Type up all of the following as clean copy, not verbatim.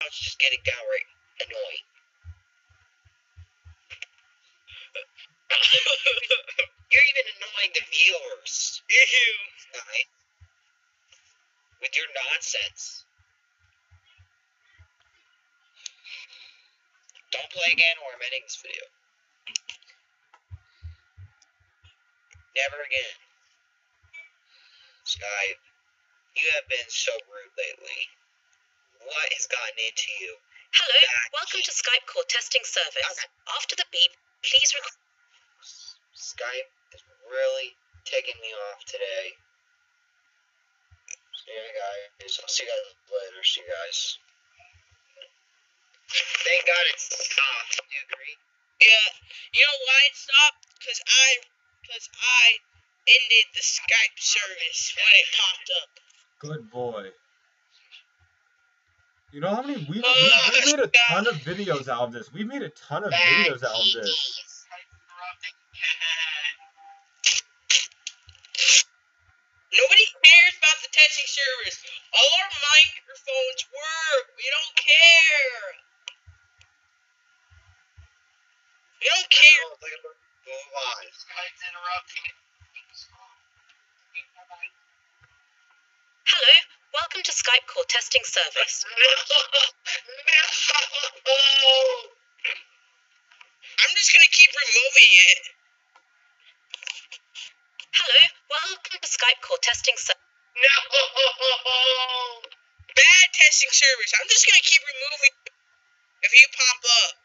it's just getting downright annoying. You're even annoying the viewers. Ew. Sky. With your nonsense. Don't play again or I'm ending this video. Never again. Sky, you have been so rude lately. What has gotten into you? Hello, welcome to Skype call testing service. Okay. After the beep, please record. Skype is really taking me off today. See you guys. I'll see you guys later. See you guys. Thank God it stopped. Do you agree? Yeah. You know why it stopped? Because I ended the Skype service when it popped up. Good boy. You know how many we made a ton of videos out of this. We made a ton of videos out of this. Nobody cares about the testing service. All our microphones work. We don't care. We don't care. Hello, welcome to Skype call testing service. I'm just gonna keep removing it. Hello, welcome to Skype call testing service. No! Bad testing service. I'm just gonna keep removing it if you pop up.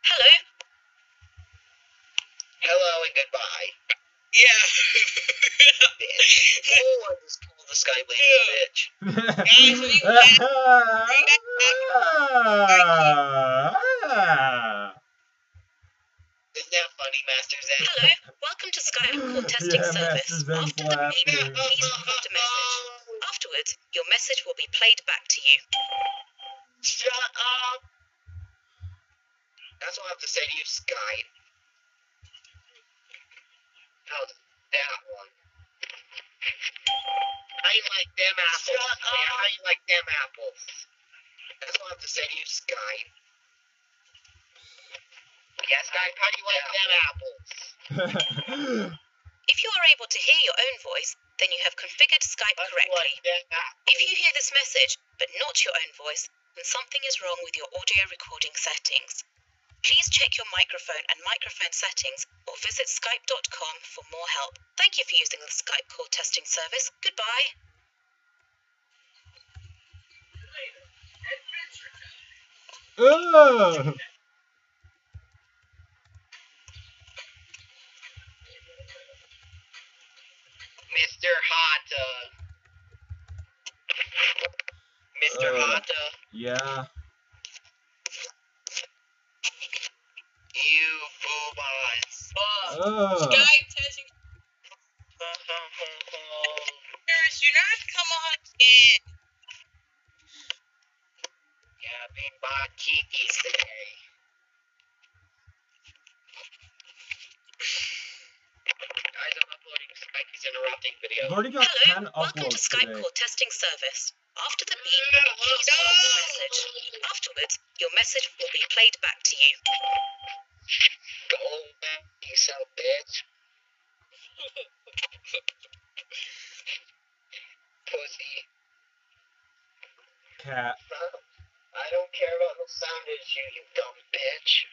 Hello. Hello and goodbye. Yeah. Bitch. Oh, I just called the Sky lady a bitch. Guys, what do you Isn't that funny, Master Zen? Hello, welcome to Skype call testing service. After the beep, please record a message. Afterwards, your message will be played back to you. Shut up! That's what I have to say to you, Sky. How's that one? How you like them apples? Shut up! Yeah, how you like them apples? That's what I have to say to you, Sky. Yeah, Sky, how do you like them apples? If you are able to hear your own voice, then you have configured Skype correctly. If you hear this message, but not your own voice, then something is wrong with your audio recording settings. Please check your microphone and microphone settings or visit skype.com for more help. Thank you for using the Skype call testing service. Goodbye. Mr. Hata. Mr. Hata. Yeah. You boo-boys. Skype testing service. You're not come on again. Yeah, being bought kikis today. Guys, I'm uploading Skype is interrupting video. I've already got 10 Hello, welcome to uploads Skype today. call testing service. After the beep, please record a message. Afterwards, your message will be played back to you. Go back, you son of a bitch. Pussy. Cat. I don't care about no sound issue, you dumb bitch.